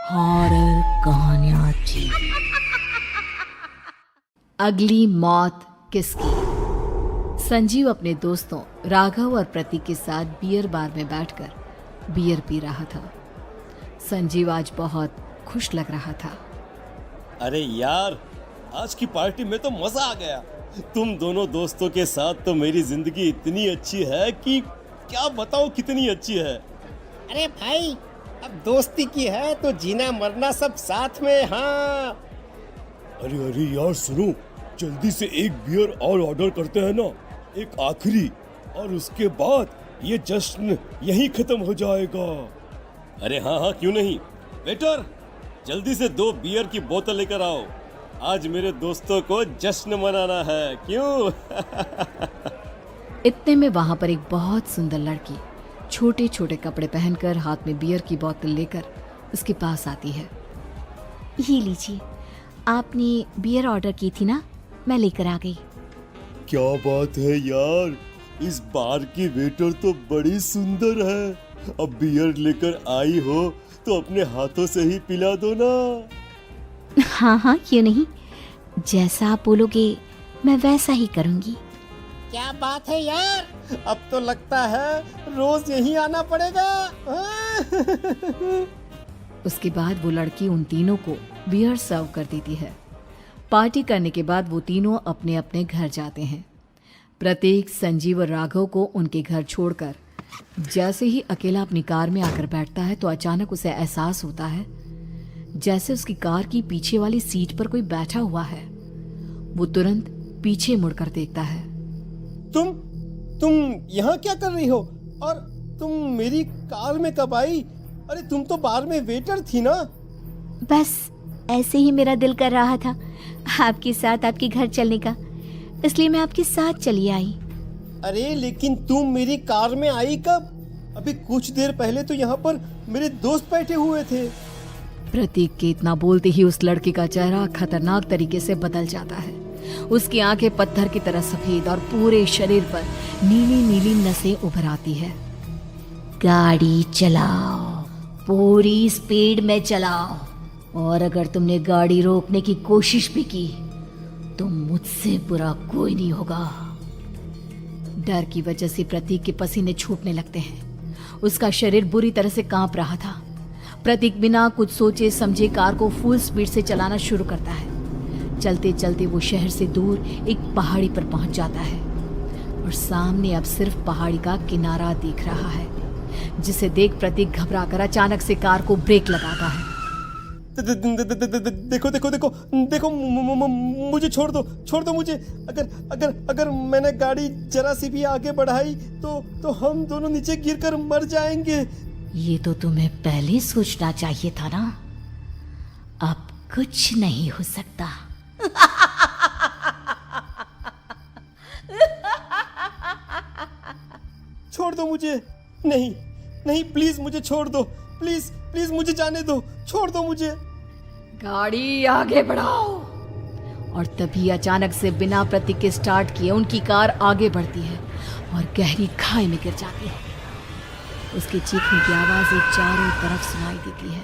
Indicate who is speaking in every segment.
Speaker 1: Horror कहानियां थी। अगली मौत किसकी? संजीव अपने दोस्तों राघव और प्रतीक के साथ बियर बार में बैठकर बियर पी रहा था। संजीव आज बहुत खुश लग रहा था।
Speaker 2: अरे यार, आज की पार्टी में तो मजा आ गया। तुम दोनों दोस्तों के साथ तो मेरी जिंदगी इतनी अच्छी है कि क्या बताऊं कितनी अच्छी है।
Speaker 3: अरे भाई, अब दोस्ती की है तो जीना मरना सब साथ में। हाँ
Speaker 2: अरे यार सुनो, जल्दी से एक बियर और ऑर्डर करते हैं ना, एक आखिरी, और उसके बाद ये जश्न यहीं खत्म हो जाएगा। अरे हाँ, क्यों नहीं। वेटर, जल्दी से 2 बियर की बोतल लेकर आओ। आज मेरे दोस्तों को जश्न मनाना है, क्यों?
Speaker 1: इतने में वहां पर एक बहुत सुंदर लड़की छोटे छोटे कपड़े पहनकर हाथ में बियर की बोतल लेकर उसके पास आती है।
Speaker 4: ये लीजिए, आपने बियर ऑर्डर की थी ना, मैं लेकर आ गई।
Speaker 2: क्या बात है यार, इस बार की वेटर तो बड़ी सुंदर है। अब बियर लेकर आई हो तो अपने हाथों से ही पिला दो ना।
Speaker 4: हाँ, क्यों नहीं, जैसा आप बोलोगे मैं वैसा ही करूँगी।
Speaker 3: क्या बात है यार, अब तो लगता है रोज यहीं आना पड़ेगा।
Speaker 1: उसके बाद वो लड़की उन तीनों को बियर सर्व कर देती है। पार्टी करने के बाद वो तीनों अपने अपने घर जाते हैं। प्रतीक, संजीव और राघव को उनके घर छोड़कर जैसे ही अकेला अपनी कार में आकर बैठता है तो अचानक उसे एहसास होता है जैसे उसकी कार की पीछे वाली सीट पर कोई बैठा हुआ है। वो तुरंत पीछे मुड़कर देखता है।
Speaker 3: तुम यहाँ क्या कर रही हो? और तुम मेरी कार में कब आई? अरे तुम तो बार में वेटर थी ना।
Speaker 4: बस ऐसे ही मेरा दिल कर रहा था आपके साथ आपके घर चलने का, इसलिए मैं आपके साथ चली आई।
Speaker 3: अरे लेकिन तुम मेरी कार में आई कब? अभी कुछ देर पहले तो यहाँ पर मेरे दोस्त बैठे हुए थे।
Speaker 1: प्रतीक के इतना बोलते ही उस लड़के का चेहरा खतरनाक तरीके से बदल जाता है। उसकी आंखें पत्थर की तरह सफेद और पूरे शरीर पर नीली नीली नसें उभर आती है।
Speaker 4: गाड़ी चलाओ, पूरी स्पीड में चलाओ, और अगर तुमने गाड़ी रोकने की कोशिश भी की तो मुझसे बुरा कोई नहीं होगा।
Speaker 1: डर की वजह से प्रतीक के पसीने छूटने लगते हैं। उसका शरीर बुरी तरह से कांप रहा था। प्रतीक बिना कुछ सोचे समझे कार को फुल स्पीड से चलाना शुरू करता है। चलते चलते वो शहर से दूर एक पहाड़ी पर पहुंच जाता है और सामने अब सिर्फ पहाड़ी का किनारा दिख रहा है, जिसे देख प्रतीक घबराकर अचानक से कार को ब्रेक लगाता है।
Speaker 3: देखो, मुझे छोड़ दो मुझे। अगर मैंने गाड़ी जरा सी भी आगे बढ़ाई तो हम दोनों नीचे गिरकर मर जाएंगे।
Speaker 4: ये तो तुम्हें पहले सोचना चाहिए था ना। अब कुछ नहीं हो सकता।
Speaker 3: छोड़ दो मुझे। नहीं, प्लीज मुझे छोड़ दो। प्लीज मुझे जाने दो। छोड़ दो मुझे।
Speaker 1: गाड़ी आगे बढ़ाओ। और तभी अचानक से बिना प्रतीक के स्टार्ट किए उनकी कार आगे बढ़ती है और गहरी खाई में गिर जाती है। उसके चीखने की आवाजें चारों तरफ सुनाई देती है।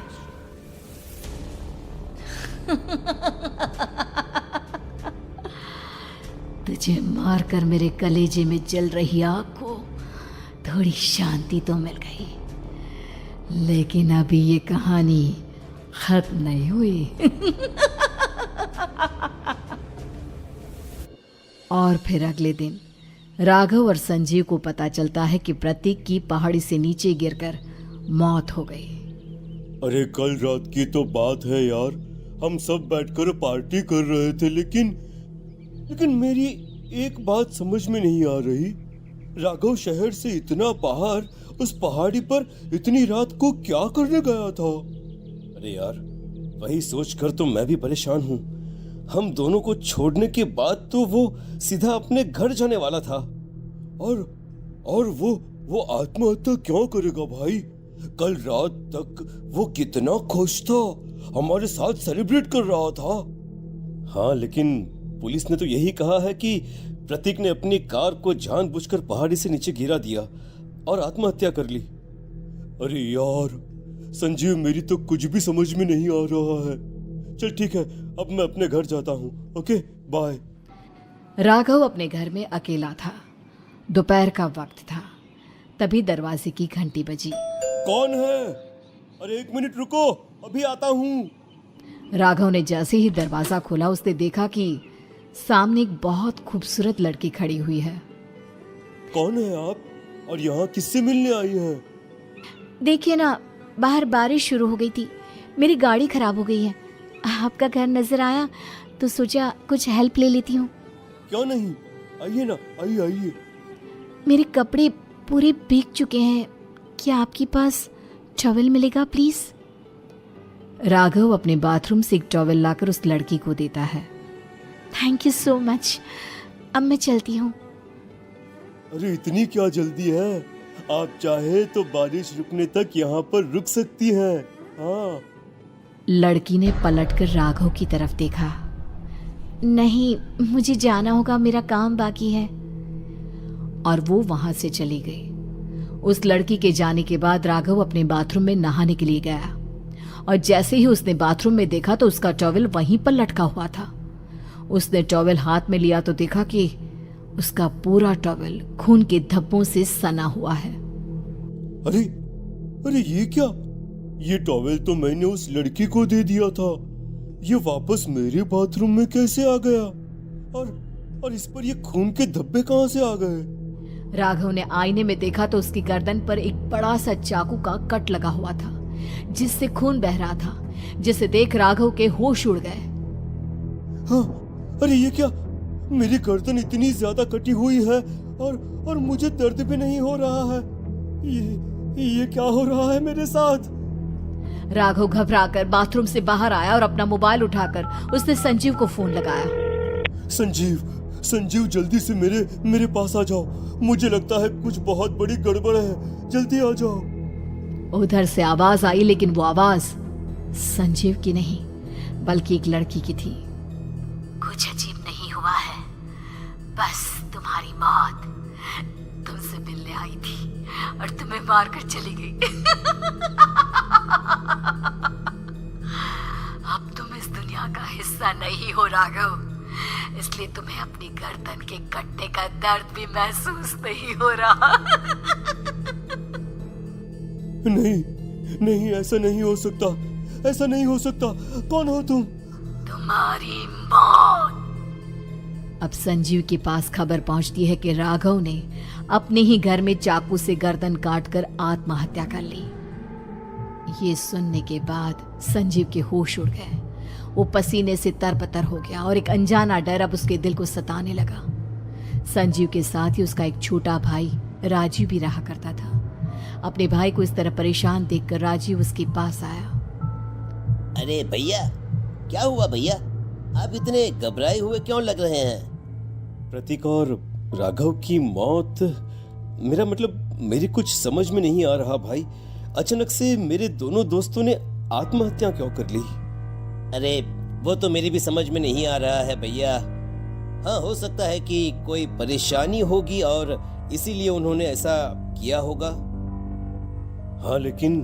Speaker 1: तुझे मारकर मेरे कलेजे में जल रही आग को थोड़ी शांति तो मिल गई, लेकिन अभी ये कहानी खत्म नहीं हुई। और फिर अगले दिन राघव और संजीव को पता चलता है कि प्रतीक की पहाड़ी से नीचे गिरकर मौत हो गई।
Speaker 2: अरे कल रात की तो बात है यार, हम सब बैठकर पार्टी कर रहे थे, लेकिन मेरी एक बात समझ में नहीं आ रही। राघव शहर से इतना बाहर उस पहाड़ी पर इतनी रात को क्या करने गया था? अरे यार, वही सोचकर तो मैं भी परेशान हूँ। हम दोनों को छोड़ने के बाद तो वो सीधा अपने घर जाने वाला था, और वो आत्महत्या क्यों करेगा भाई? कल रात तक वो कितना खुश था, हमारे साथ सेलिब्रेट कर रहा था। हाँ, लेकिन पुलिस ने तो यही कहा है कि प्रतीक ने अपनी कार को जानबूझकर पहाड़ी से नीचे गिरा दिया और आत्महत्या कर ली। अरे यार, संजीव, मेरी तो कुछ भी समझ में नहीं आ रहा है। चल ठीक है, अब मैं अपने घर जाता हूँ। Okay, bye.
Speaker 1: राघव अपने घर में अकेला था। दोपहर का वक्त था। तभी दरवाजे की घंटी बजी।
Speaker 2: कौन है? अरे 1 मिनट रुको, अभी आता हूँ।
Speaker 1: राघव ने जैसे ही दरवाजा खोला उसने देखा कि सामने एक बहुत खूबसूरत लड़की खड़ी हुई है।
Speaker 2: कौन है आप और यहाँ किससे मिलने आई हैं?
Speaker 4: देखिए ना, बाहर बारिश शुरू हो गई थी, मेरी गाड़ी खराब हो गई है। आपका घर नजर आया तो सोचा कुछ हेल्प ले लेती हूँ।
Speaker 2: क्यों नहीं, आइए ना, आइए आइए।
Speaker 4: मेरे कपड़े पूरे भीग चुके हैं, क्या आपके पास टॉवल मिलेगा प्लीज?
Speaker 1: राघव अपने बाथरूम से एक टॉवल लाकर उस लड़की को देता है।
Speaker 4: थैंक यू सो मच, अब मैं चलती हूँ।
Speaker 2: अरे इतनी क्या जल्दी है? आप चाहे तो बारिश रुकने तक यहाँ पर रुक सकती हैं। हाँ।
Speaker 1: लड़की ने पलटकर राघव की तरफ देखा।
Speaker 4: नहीं, मुझे जाना होगा, मेरा काम बाकी है।
Speaker 1: और वो वहां से चली गई। उस लड़की के जाने के बाद राघव अपने बाथरूम में नहाने के लिए गया और जैसे ही उसने बाथरूम में देखा तो उसका टॉवल वहीं पर लटका हुआ था। उसने टॉवल हाथ में लिया तो देखा कि उसका पूरा टॉवल खून के धब्बों से सना हुआ है।
Speaker 2: अरे अरे ये क्या? ये टॉवल तो मैंने उस लड़की को दे दिया था। ये वापस मेरे बाथरूम में कैसे आ गया? और इस पर ये खून के धब्बे कहां से आ गए?
Speaker 1: राघव ने आईने में देखा तो उसकी गर्दन पर एक बड़ा सा चाकू का कट लगा हुआ था जिससे खून बह रहा था, जिसे देख राघव के होश उड़ गए।
Speaker 2: हाँ, अरे ये क्या? मेरी गर्दन इतनी ज्यादा कटी हुई है और मुझे दर्द भी नहीं हो रहा है। ये क्या हो रहा है मेरे साथ?
Speaker 1: राघव घबराकर बाथरूम से बाहर आया और अपना मोबाइल उठाकर उसने संजीव को फोन लगाया।
Speaker 2: संजीव जल्दी से मेरे पास आ जाओ। मुझे लगता है कुछ बहुत बड़ी गड़बड़ है, जल्दी आ जाओ।
Speaker 1: उधर से आवाज आई, लेकिन वो आवाज संजीव की नहीं बल्कि एक लड़की की थी।
Speaker 4: कुछ अजीब नहीं हुआ है, बस तुम्हारी मौत तुमसे मिलने आई थी और तुम्हें मारकर चली गई। अब तुम इस दुनिया का हिस्सा नहीं हो राघव, इसलिए तुम्हें अपनी गर्दन के कटने का दर्द भी महसूस नहीं हो रहा।
Speaker 2: नहीं, ऐसा नहीं हो सकता, ऐसा नहीं हो सकता। कौन हो तुम?
Speaker 4: तुम्हारी मौत।
Speaker 1: अब संजीव के पास खबर पहुंचती है कि राघव ने अपने ही घर में चाकू से गर्दन काटकर आत्महत्या कर ली। ये सुनने के बाद संजीव के होश उड़ गए। वो पसीने से तरबतर हो गया और एक अनजाना डर अब उसके दिल को सताने लगा। संजीव के साथ ही उसका एक छोटा भाई राजीव भी रहा करता था। अपने भाई को इस तरह परेशान देखकर राजीव उसके पास आया।
Speaker 5: अरे भैया, क्या हुआ भैया? आप इतने घबराए हुए क्यों लग रहे हैं?
Speaker 2: प्रतीक और राघव की मौत, मेरा मतलब मेरी कुछ समझ में नहीं आ रहा भाई। अचानक से मेरे दोनों दोस्तों ने आत्महत्या क्यों कर ली?
Speaker 5: अरे वो तो मेरी भी समझ में नहीं आ रहा है भैया। हाँ, हो सकता है कि कोई परेशानी होगी और इसीलिए उन्होंने ऐसा किया होगा।
Speaker 2: हाँ, लेकिन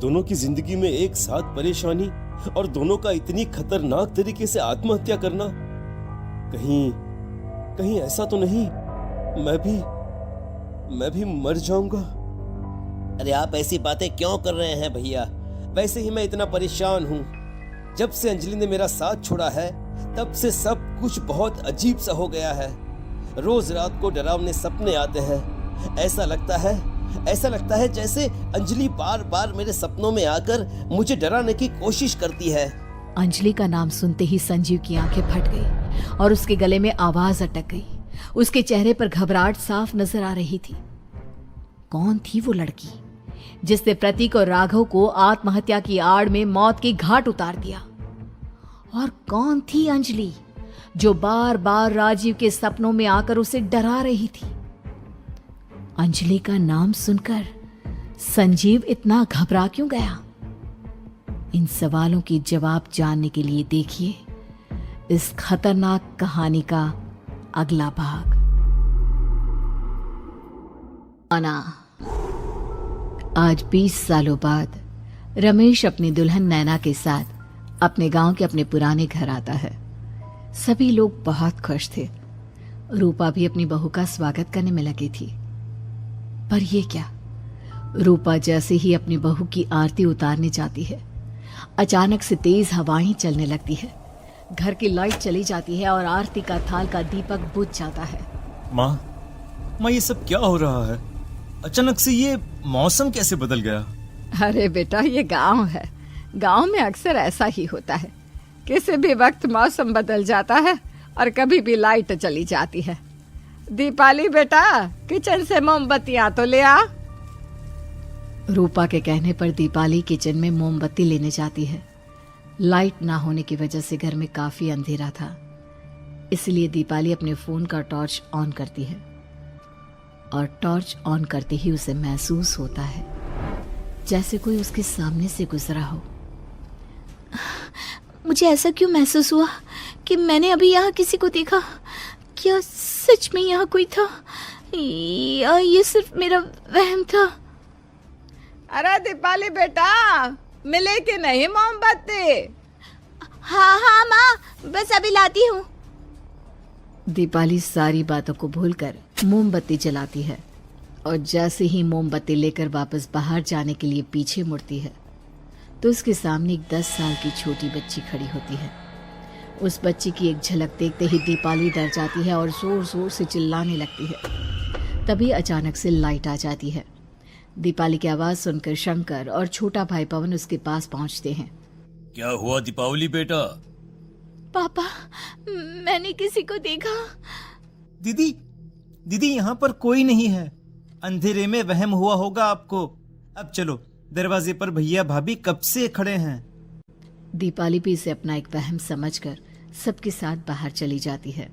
Speaker 2: दोनों की जिंदगी में एक साथ परेशानी और दोनों का इतनी खतरनाक तरीके से आत्महत्या करना, कहीं ऐसा तो नहीं मैं भी मर जाऊंगा?
Speaker 5: अरे आप ऐसी बातें क्यों कर रहे हैं भैया? वैसे ही मैं इतना परेशान हूँ। जब से अंजलि ने मेरा साथ छोड़ा है तब से सब कुछ बहुत अजीब सा हो गया है। रोज रात को डरावने सपने आते हैं। ऐसा लगता है जैसे अंजलि बार बार मेरे सपनों में आकर मुझे डराने की कोशिश करती है।
Speaker 1: अंजलि का नाम सुनते ही संजीव की आंखें फट गई और उसके गले में आवाज अटक गई। उसके चेहरे पर घबराहट साफ नजर आ रही थी। कौन थी वो लड़की जिसने प्रतीक और राघव को आत्महत्या की आड़ में मौत की घाट उतार दिया? और कौन थी अंजलि जो बार बार राजीव के सपनों में आकर उसे डरा रही थी? अंजलि का नाम सुनकर संजीव इतना घबरा क्यों गया? इन सवालों के जवाब जानने के लिए देखिए इस खतरनाक कहानी का अगला भाग। आज 20 सालों बाद रमेश अपनी दुल्हन नैना के साथ अपने गांव के अपने पुराने घर आता है। सभी लोग बहुत खुश थे। रूपा भी अपनी बहू का स्वागत करने में लगी थी। पर ये क्या, रूपा जैसे ही अपनी बहू की आरती उतारने जाती है, अचानक से तेज हवाएं चलने लगती है। घर की लाइट चली जाती है और आरती का थाल का दीपक बुझ जाता है।
Speaker 3: माँ ये सब क्या हो रहा है? अचानक से ये मौसम कैसे बदल गया?
Speaker 6: अरे बेटा, ये गांव है। गांव में अक्सर ऐसा ही होता है। किसी भी वक्त मौसम बदल जाता है और कभी भी लाइट चली जाती है। दीपाली बेटा, किचन से मोमबत्तियां तो ले आ।
Speaker 1: रूपा के कहने पर दीपाली किचन में मोमबत्ती लेने जाती है। लाइट ना होने की वजह से घर में काफी अंधेरा था, इसलिए दीपाली अपने फोन का टॉर्च ऑन करती है और टॉर्च ऑन करते ही उसे महसूस होता है जैसे कोई उसके सामने से गुजरा हो।
Speaker 4: मुझे ऐसा क्यों महसूस हुआ कि मैंने अभी यहाँ किसी को देखा? क्या सच में यहाँ कोई था या ये सिर्फ मेरा वहम था?
Speaker 6: अरे दीपाली बेटा, मिले कि नहीं मोमबत्ती?
Speaker 4: हाँ माँ, बस अभी लाती हूँ।
Speaker 1: दीपाली सारी बातों को भूलकर मोमबत्ती जलाती है और जैसे ही मोमबत्ती लेकर वापस बाहर जाने के लिए पीछे मुड़ती है तो उसके सामने एक 10 साल की छोटी बच्ची खड़ी होती है। उस बच्ची की एक झलक देखते ही दीपाली डर जाती है और जोर जोर से चिल्लाने लगती है। तभी अचानक से लाइट आ जाती है। दीपाली की आवाज सुनकर शंकर और छोटा भाई पवन उसके पास पहुंचते हैं।
Speaker 3: क्या हुआ दीपावली बेटा?
Speaker 4: पापा, मैंने किसी को देखा।
Speaker 7: दीदी यहाँ पर कोई नहीं है। अंधेरे में वहम हुआ होगा आपको। अब चलो, दरवाजे पर भैया भाभी कब से खड़े हैं।
Speaker 1: दीपाली भी इसे अपना एक वहम समझकर सबके साथ बाहर चली जाती है,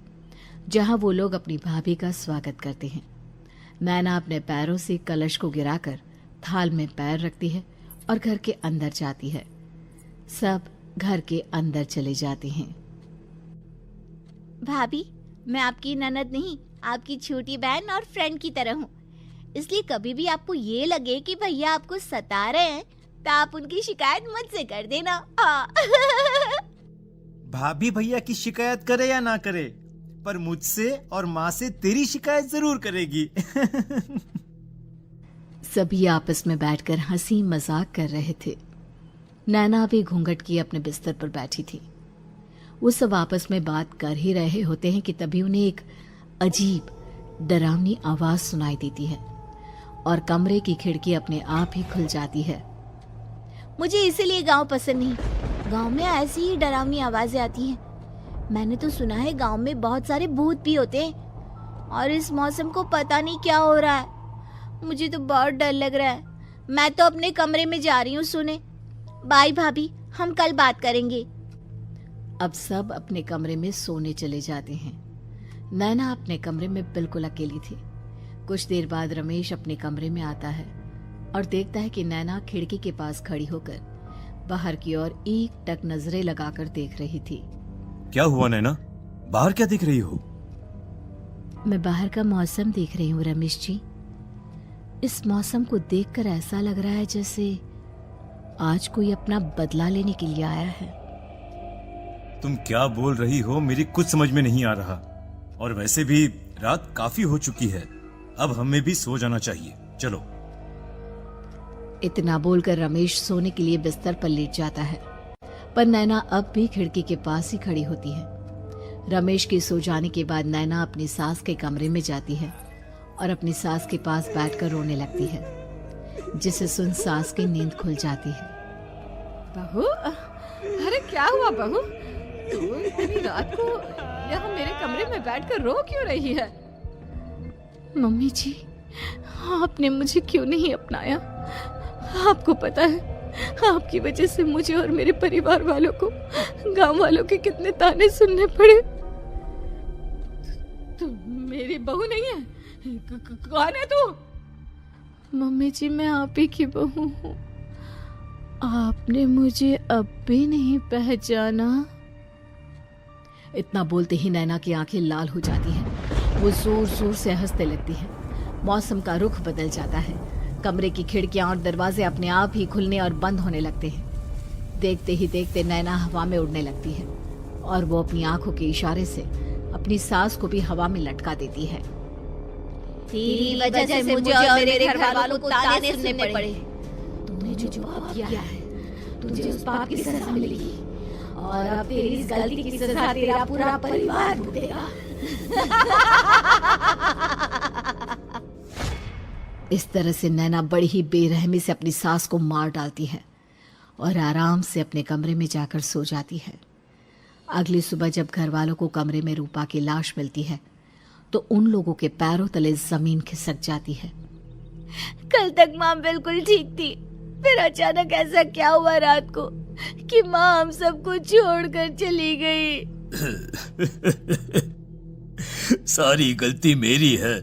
Speaker 1: जहां वो लोग अपनी भाभी का स्वागत करते हैं। नैना अपने पैरों से कलश को गिराकर थाल में पैर रखती है और घर के अंदर जाती है। सब घर के अंदर चले जाते हैं।
Speaker 4: भाभी, मैं आपकी ननद नहीं, आपकी छोटी बहन और फ्रेंड की तरह हूँ। इसलिए कभी भी आपको ये लगे कि भैया आपको सता रहे हैं तो आप उनकी शिकायत मुझसे कर देना।
Speaker 7: भाभी भैया की शिकायत करे या ना करे, पर मुझसे और माँ से तेरी शिकायत जरूर करेगी।
Speaker 1: सभी आपस में बैठकर हंसी मजाक कर रहे थे। नैना भी घूंघट किए अपने बिस्तर पर बैठी थी। वो सब आपस में बात कर ही रहे होते हैं कि तभी उन्हें एक अजीब डरावनी आवाज सुनाई देती है और कमरे की खिड़की अपने आप ही खुल जाती है।
Speaker 4: मुझे इसीलिए गांव पसंद नहीं। गांव में ऐसी ही डरावनी आवाजें आती हैं। मैंने तो सुना है गांव में बहुत सारे भूत भी होते हैं और इस मौसम को पता नहीं क्या हो रहा है। मुझे तो बहुत डर लग रहा है। मैं तो अपने कमरे में जा रही हूँ सोने। बाय भाभी, हम कल बात करेंगे।
Speaker 1: अब सब अपने कमरे में सोने चले जाते हैं। नैना अपने कमरे में बिल्कुल अकेली थी। कुछ देर बाद रमेश अपने कमरे में आता है और देखता है कि नैना खिड़की के पास खड़ी होकर बाहर की ओर एक टक नजरें लगाकर देख रही थी।
Speaker 3: क्या हुआ नैना, बाहर क्या देख रही हो?
Speaker 1: मैं बाहर का मौसम देख रही हूँ रमेश जी। इस मौसम को देखकर ऐसा लग रहा है जैसे आज कोई अपना बदला लेने के लिए आया है।
Speaker 3: तुम क्या बोल रही हो, मेरी कुछ समझ में नहीं आ रहा। और वैसे भी रात काफी हो चुकी है, अब हमें भी सो जाना चाहिए। चलो।
Speaker 1: इतना बोलकर रमेश सोने के लिए बिस्तर पर लेट जाता है, पर नैना अब भी खिड़की के पास ही खड़ी होती है। रमेश के सो जाने के बाद नैना अपनी सास के कमरे में जाती है और अपनी सास के पास बैठकर रोने लगती है, जिसे सुन सास की नींद खुल जाती है।
Speaker 6: बहू, अरे क्या हुआ बहू? तू इतनी रात को यहाँ मेरे कमरे में बैठकर रो क्यों रही है?
Speaker 1: मम्मी जी, आपने मुझे क्यों नहीं अपनाया? आपको पता है, आपकी वजह से मुझे और मेरे परिवार वालों को गांव वालों के कितने ताने सुनने पड़े।
Speaker 6: तू मेरी बहू नहीं है? कौन है तू?
Speaker 1: मम्मी जी, मैं आप ही की बहू हूँ। आपने मुझे अब भी नहीं पहचाना? इतना बोलते ही नैना की आंखें लाल हो जाती हैं। वो जोर जोर से हंसने लगती है। मौसम का रुख बदल जाता है। कमरे की खिड़कियां और दरवाजे अपने आप ही खुलने और बंद होने लगते हैं। देखते ही देखते नैना हवा में उड़ने लगती है और वो अपनी आंखों के इशारे से अपनी सास को भी हवा में लटका देती है।
Speaker 4: तेरी वजह से मुझे और मेरे घर वालों को ताने सुनने पड़े।
Speaker 1: तूने जो पाप किया है, तुझे उस पाप की सजा मिलेगी और अब तेरी इस गलती की सजा तेरा पूरा परिवार भुगतेगा। इस तरह से नैना बड़ी ही बेरहमी से अपनी सास को मार डालती है और आराम से अपने कमरे में जाकर सो जाती है। अगली सुबह जब घर वालों को कमरे में रूपा की लाश मिलती है तो उन लोगों के पैरों तले जमीन खिसक जाती है।
Speaker 4: कल तक माँ बिल्कुल ठीक थी, फिर अचानक ऐसा क्या हुआ रात को कि माँ हम सबको छोड़कर चली गई।
Speaker 2: सारी गलती मेरी है।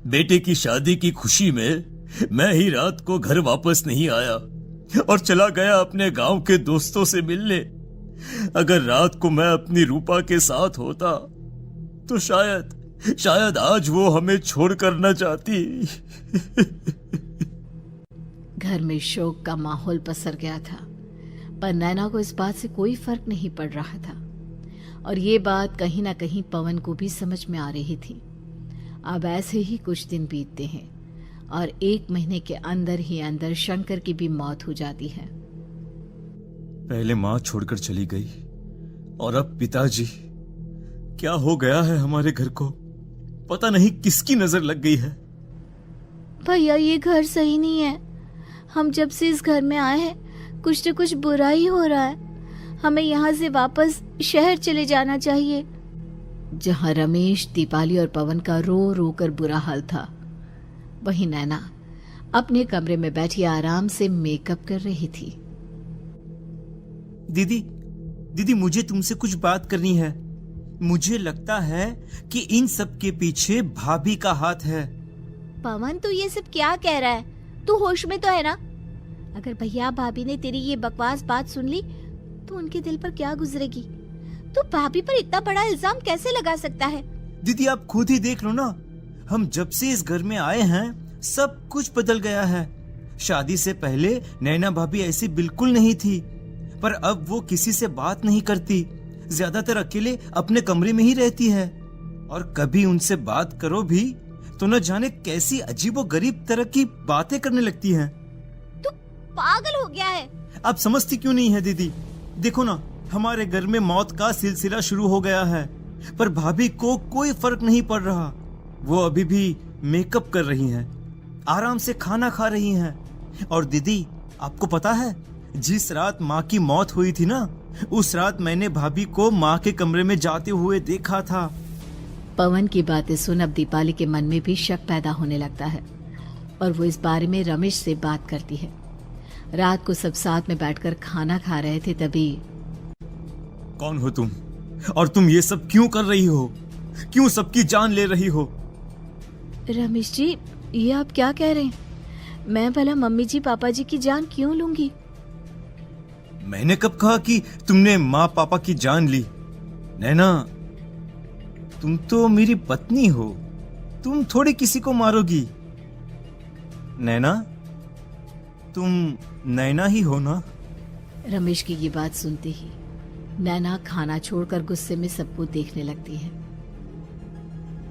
Speaker 2: बेटे की शादी की खुशी में मैं ही रात को घर वापस नहीं आया और चला गया अपने गांव के दोस्तों से मिलने। अगर रात को मैं अपनी रूपा के साथ होता तो शायद आज वो हमें छोड़कर न जाती।
Speaker 1: घर में शोक का माहौल पसर गया था, पर नैना को इस बात से कोई फर्क नहीं पड़ रहा था और ये बात कहीं ना कहीं पवन को भी समझ में आ रही थी। अब ऐसे ही कुछ दिन बीतते हैं और 1 महीने के अंदर ही अंदर शंकर की भी मौत हो जाती है।
Speaker 2: पहले माँ छोड़कर चली गई और अब पिताजी। क्या हो गया है हमारे घर को? पता नहीं किसकी नजर लग गई है।
Speaker 4: भैया ये घर सही नहीं है। हम जब से इस घर में आए हैं कुछ न कुछ बुरा ही हो रहा है। हमें यहाँ से वापस शहर चले जाना चाहिए।
Speaker 1: जहां रमेश, दीपाली और पवन का रो रो कर बुरा हाल था, वहीं नैना अपने कमरे में बैठी आराम से मेकअप कर रही थी।
Speaker 7: दीदी मुझे तुमसे कुछ बात करनी है। मुझे लगता है कि इन सब के पीछे भाभी का हाथ है।
Speaker 4: पवन तू ये सब क्या कह रहा है? तू होश में तो है ना? अगर भैया भाभी ने तेरी ये बकवास बात सुन ली तो उनके दिल पर क्या गुजरेगी? तू भाभी पर इतना बड़ा इल्जाम कैसे लगा सकता है?
Speaker 7: दीदी आप खुद ही देख लो ना, हम जब से इस घर में आए हैं सब कुछ बदल गया है। शादी से पहले नैना भाभी ऐसी बिल्कुल नहीं थी, पर अब वो किसी से बात नहीं करती, ज्यादातर अकेले अपने कमरे में ही रहती है और कभी उनसे बात करो भी तो न जाने कैसी अजीबोगरीब तरह की बातें करने लगती हैं।
Speaker 4: तू पागल हो गया है?
Speaker 7: आप समझती क्यों नहीं है दीदी? देखो ना, हमारे घर में मौत का सिलसिला शुरू हो गया है, पर भाभी को कोई फर्क नहीं पड़ रहा। वो अभी भी मेकअप कर रही हैं, आराम से खाना खा रही हैं। और दीदी आपको पता है, जिस रात माँ की मौत हुई थी ना, उस रात मैंने भाभी को माँ के कमरे में जाते हुए देखा था।
Speaker 1: पवन की बातें सुन अब दीपाली के मन में भी शक पैदा होने लगता है और वो इस बारे में रमेश से बात करती है। रात को सब साथ में बैठकर खाना खा रहे थे, तभी
Speaker 2: कौन हो तुम और तुम ये सब क्यों कर रही हो? क्यों सबकी जान ले रही हो?
Speaker 4: रमेश जी ये आप क्या कह रहे हैं? मैं भला मम्मी जी पापा जी की जान क्यों लूंगी?
Speaker 7: मैंने कब कहा कि तुमने माँ पापा की जान ली? नैना तुम तो मेरी पत्नी हो, तुम थोड़ी किसी को मारोगी। नैना तुम नैना ही हो ना?
Speaker 1: रमेश की ये बात सुनते ही नैना खाना छोड़कर गुस्से में सबको देखने लगती है।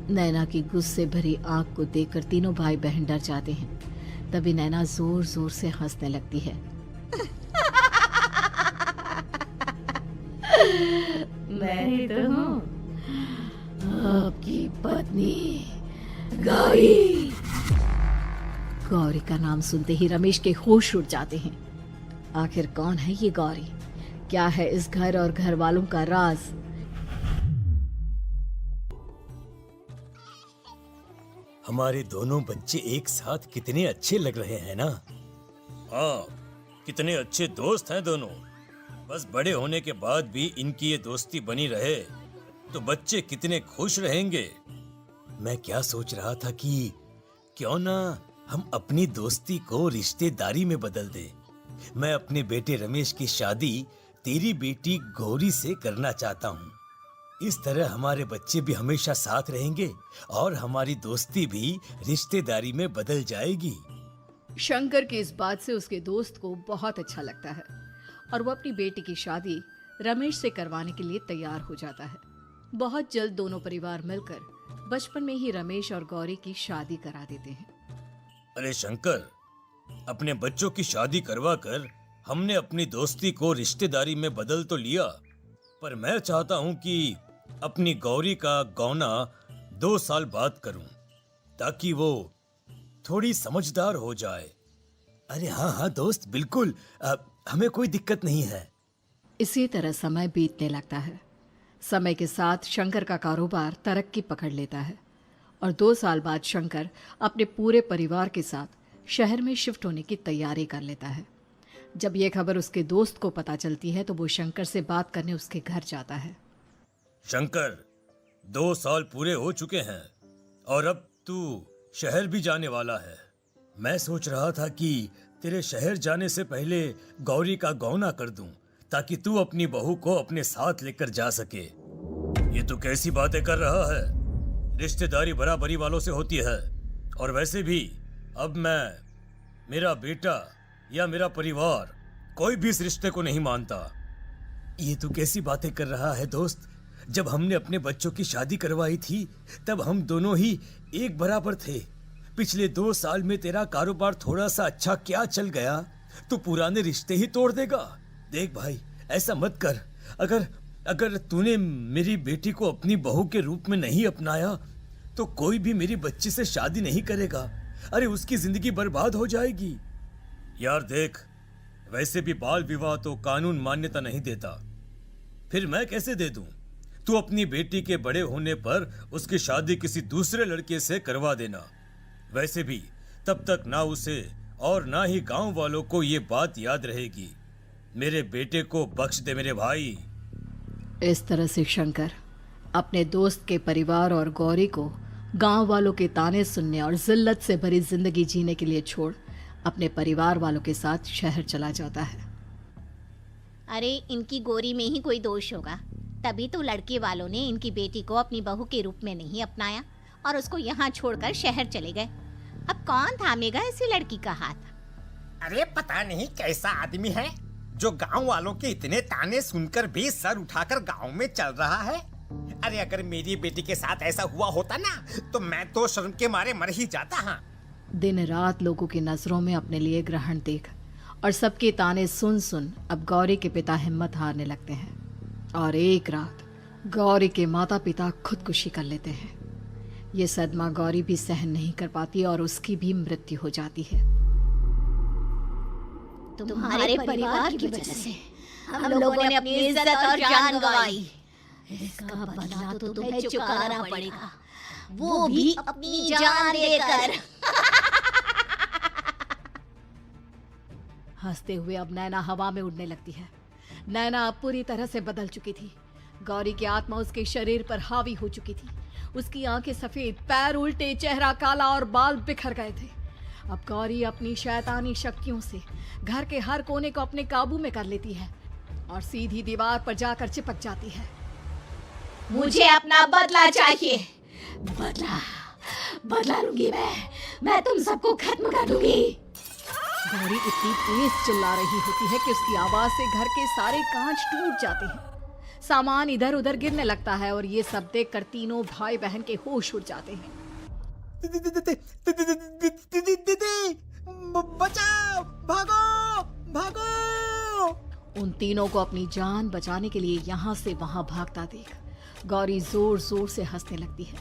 Speaker 1: नैना की गुस्से भरी आंख को देखकर तीनों भाई बहन डर जाते हैं। तभी नैना जोर जोर से हंसने लगती है।
Speaker 4: मैं ही तो हूँ
Speaker 1: आपकी पत्नी गौरी। गौरी का नाम सुनते ही रमेश के होश उड़ जाते हैं। आखिर कौन है ये गौरी? क्या है इस घर और घर वालों का राज?
Speaker 8: हमारे दोनों बच्चे एक साथ कितने अच्छे लग रहे हैं ना?
Speaker 2: हाँ, कितने अच्छे दोस्त हैं दोनों। बस बड़े होने के बाद भी इनकी ये दोस्ती बनी रहे तो बच्चे कितने खुश रहेंगे।
Speaker 8: मैं क्या सोच रहा था कि क्यों ना हम अपनी दोस्ती को रिश्तेदारी में बदल दें। मैं अपने बेटे रमेश की शादी तेरी बेटी गौरी से करना चाहता हूँ। इस तरह हमारे बच्चे भी हमेशा साथ रहेंगे और हमारी दोस्ती भी रिश्तेदारी में बदल जाएगी।
Speaker 1: शंकर की इस बात से उसके दोस्त को बहुत अच्छा लगता है और वो अपनी बेटी की शादी रमेश से करवाने के लिए तैयार हो जाता है। बहुत जल्द दोनों परिवार मिलकर बचपन में ही रमेश और गौरी की शादी करा देते हैं।
Speaker 8: अरे शंकर, अपने बच्चों की शादी करवा कर हमने अपनी दोस्ती को रिश्तेदारी में बदल तो लिया, पर मैं चाहता हूं कि अपनी गौरी का गौना 2 साल बाद करूं, ताकि वो थोड़ी समझदार हो जाए। अरे हाँ हाँ दोस्त, बिल्कुल, हमें कोई दिक्कत नहीं है।
Speaker 1: इसी तरह समय बीतने लगता है। समय के साथ शंकर का कारोबार तरक्की पकड़ लेता है और 2 साल बाद शंकर अपने पूरे परिवार के साथ शहर में शिफ्ट होने की तैयारी कर लेता है। जब यह खबर उसके दोस्त को पता चलती है तो वो शंकर से बात करने उसके घर जाता है।
Speaker 8: शंकर, 2 साल पूरे हो चुके हैं और अब तू शहर भी जाने वाला है। मैं सोच रहा था कि तेरे शहर जाने से पहले गौरी का गौना कर दूं, ताकि तू अपनी बहू को अपने साथ लेकर जा सके। ये तू कैसी बातें कर रहा है? रिश्तेदारी बराबरी वालों से होती है, और वैसे भी अब मेरा बेटा या मेरा परिवार कोई भी इस रिश्ते को नहीं मानता। ये तू कैसी बातें कर रहा है दोस्त? जब हमने अपने बच्चों की शादी करवाई थी तब हम दोनों ही एक बराबर थे। पिछले 2 साल में तेरा कारोबार थोड़ा सा अच्छा क्या चल गया, तू पुराने रिश्ते ही तोड़ देगा। देख भाई, ऐसा मत कर। अगर तूने मेरी बेटी को अपनी बहू के रूप में नहीं अपनाया तो कोई भी मेरी बच्ची से शादी नहीं करेगा। अरे उसकी जिंदगी बर्बाद हो जाएगी। यार देख, वैसे भी बाल विवाह तो कानून मान्यता नहीं देता, फिर मैं कैसे दे दूं? तू अपनी बेटी के बड़े होने पर उसकी शादी किसी दूसरे लड़के से करवा देना। वैसे भी तब तक ना उसे और ना ही गांव वालों को ये बात याद रहेगी। मेरे बेटे को बख्श दे मेरे भाई।
Speaker 1: इस तरह से शंकर अपने दोस्त के परिवार और गौरी को गांव वालों के ताने सुनने और जिल्लत से भरी जिंदगी जीने के लिए छोड़ अपने परिवार वालों के साथ शहर चला जाता है।
Speaker 9: अरे इनकी गौरी में ही कोई दोष होगा, तभी तो लड़के वालों ने इनकी बेटी को अपनी बहू के रूप में नहीं अपनाया और उसको यहाँ छोड़कर शहर चले गए। अब कौन थामेगा ऐसी लड़की का हाथ?
Speaker 3: अरे पता नहीं कैसा आदमी है जो गांव वालों के इतने ताने सुनकर भी सर उठाकर गांव में चल रहा है। अरे अगर मेरी बेटी के साथ ऐसा हुआ होता ना तो मैं तो शर्म के मारे मर ही जाता। हाँ,
Speaker 1: दिन रात लोगों की नजरों में अपने लिए ग्रहण देख और सबके ताने सुन सुन अब गौरी के पिता हिम्मत हारने लगते हैं और एक रात गौरी के माता पिता खुदकुशी कर लेते हैं। ये सदमा गौरी भी सहन नहीं कर पाती और उसकी भी मृत्यु हो जाती है।
Speaker 9: तुम्हारे परिवार की वजह से हम लोगों ने अपनी इज्जत और जान गंवाई। इसका बदला तो तुम्हें चुकाना पड़ेगा, वो भी अपनी जान देकर।
Speaker 1: हंसते हुए अब नैना हवा में उड़ने लगती है। नैना अब पूरी तरह से बदल चुकी थी। गौरी की आत्मा उसके शरीर पर हावी हो चुकी थी। उसकी आंखें सफेद, पैर उल्टे, चेहरा काला और बाल बिखर गए थे। अब गौरी अपनी शैतानी शक्तियों से घर के हर कोने को अपने काबू में कर लेती है और सीधी दीवार पर जाकर चिपक जाती है।
Speaker 9: मुझे अपना बदला चाहिए।
Speaker 4: बदला लूंगी मैं तुम सबको खत्म कर दूंगी।
Speaker 1: गौरी इतनी तेज चिल्ला रही होती है कि उसकी आवाज से घर के सारे कांच टूट जाते हैं। सामान इधर उधर गिरने लगता है और ये सब देखकर तीनों भाई बहन के होश उड़ जाते हैं।
Speaker 3: बचाओ, भागो भागो।
Speaker 1: उन तीनों को अपनी जान बचाने के लिए यहाँ से वहां भागता देख गौरी जोर जोर से हंसने लगती है।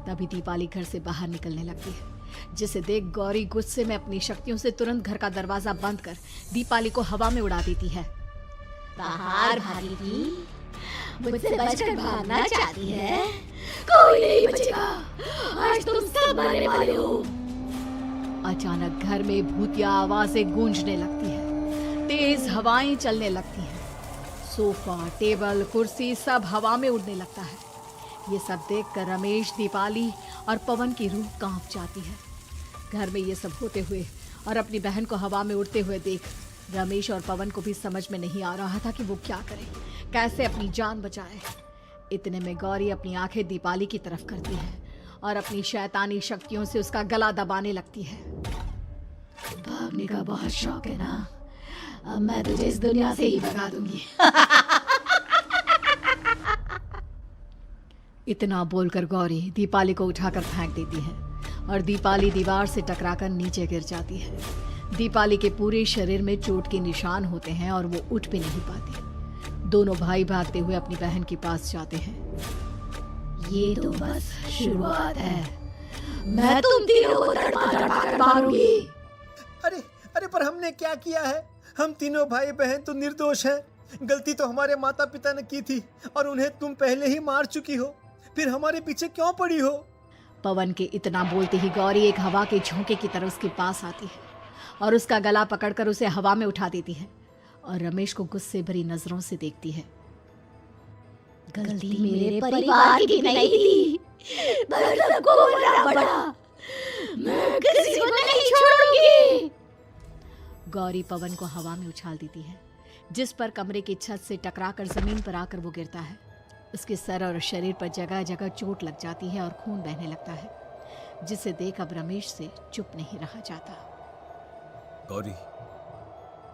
Speaker 1: तभी दीपाली घर से बाहर निकलने लगती है, जिसे देख गौरी गुस्से में अपनी शक्तियों से तुरंत घर का दरवाजा बंद कर दीपाली को हवा में उड़ा देती है।
Speaker 9: बाहर भागी, मुझसे बचकर भागना चाहती है?
Speaker 4: कोई नहीं बचेगा, आज तुम सब मरने वाले हो।
Speaker 1: अचानक घर में भूतिया आवाजें गूंजने लगती है, तेज हवाएं चलने लगती हैं। सोफा, टेबल, कुर्सी सब हवा में उड़ने लगता है। ये सब देखकर रमेश, दीपाली और पवन की रूह कांप जाती है। घर में ये सब होते हुए और अपनी बहन को हवा में उड़ते हुए देख रमेश और पवन को भी समझ में नहीं आ रहा था कि वो क्या करे, कैसे अपनी जान बचाए। इतने में गौरी अपनी आंखें दीपाली की तरफ करती है और अपनी शैतानी शक्तियों से उसका गला दबाने लगती है। रोकने का बहुत शौक है ना, अब मैं तुझे इस दुनिया से ही भगा दूंगी। इतना बोलकर गौरी दीपाली को उठाकर फेंक देती है और दीपाली दीवार से टकराकर नीचे गिर जाती है। दीपाली के पूरे शरीर में चोट के निशान होते हैं और वो उठ भी नहीं पाती। दोनों भाई भागते हुए अपनी बहन के पास जाते हैं।
Speaker 4: ये तो बस शुरुआत है, मैं तुम तीनों को तड़पा कर मारूंगी।
Speaker 7: अरे अरे, पर हमने क्या किया है? हम तीनों भाई बहन तो निर्दोष हैं। गलती तो हमारे माता पिता ने की थी और उन्हें तुम पहले ही मार चुकी हो, फिर हमारे पीछे क्यों पड़ी हो?
Speaker 1: पवन के इतना बोलते ही गौरी एक हवा के झोंके की तरह उसके पास आती है और उसका गला पकड़कर उसे हवा में उठा देती है और रमेश को गुस्से भरी नजरों से देखती है।
Speaker 4: गलती मेरे परिवार की नहीं थी, पर सबको मरना पड़ा। मैं किसी को नहीं छोड़ूंगी।
Speaker 1: गौरी पवन को हवा में उछाल देती है, जिस पर कमरे की छत से टकराकर जमीन पर आकर वो गिरता है। उसके सर और शरीर पर जगह जगह चोट लग जाती है और खून बहने लगता है, जिसे देख अब रमेश से चुप नहीं रहा जाता।
Speaker 7: गौरी,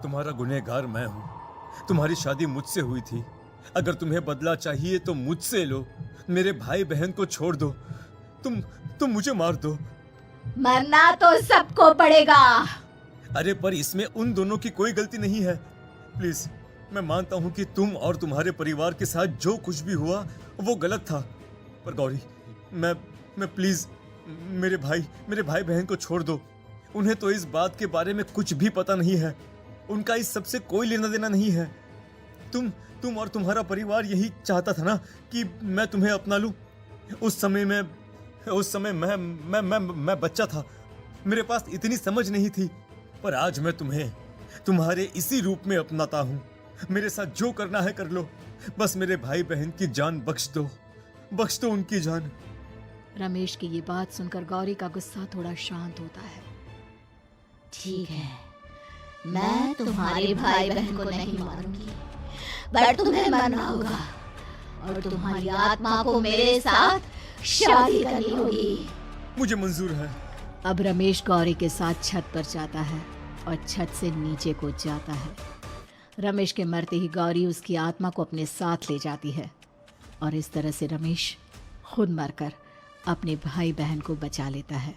Speaker 7: तुम्हारा गुनहगार मैं हूँ। तुम्हारी शादी मुझसे हुई थी। अगर तुम्हें बदला चाहिए तो मुझसे लो। मेरे भाई बहन को छोड़ दो। तुम मुझे मार दो।
Speaker 1: मरना तो सबको पड़ेगा।
Speaker 7: अरे पर इसमें उन दोनों की कोई गलती नहीं है। प्लीज, मैं मानता हूँ कि तुम और तुम्हारे परिवार के साथ जो कुछ भी हुआ वो गलत था, पर गौरी, मैं प्लीज मेरे भाई बहन को छोड़ दो। उन्हें तो इस बात के बारे में कुछ भी पता नहीं है। उनका इस सबसे कोई लेना देना नहीं है। तुम और तुम्हारा परिवार यही चाहता था ना कि मैं तुम्हें अपना लूं। उस समय मैं बच्चा था। मेरे पास इतनी समझ नहीं थी, पर आज मैं तुम्हें तुम्हारे इसी रूप में अपनाता हूं। मेरे साथ जो करना है कर लो, बस मेरे भाई बहन की जान बख्श दो उनकी जान।
Speaker 1: रमेश की ये बात सुनकर गौरी का गुस्सा थोड़ा शांत होता है।
Speaker 4: ठीक है, मैं तुम्हारे भाई बहन को नहीं मारूंगी, पर तुम्हें मरना होगा और तुम्हारी आत्मा को मेरे साथ शादी करनी होगी।
Speaker 7: मुझे मंजूर है।
Speaker 1: अब रमेश गौरी के साथ छत पर जाता है और छत से नीचे को जाता है। रमेश के मरते ही गौरी उसकी आत्मा को अपने साथ ले जाती है और इस तरह से रमेश खुद मरकर अपने भाई बहन को बचा लेता है।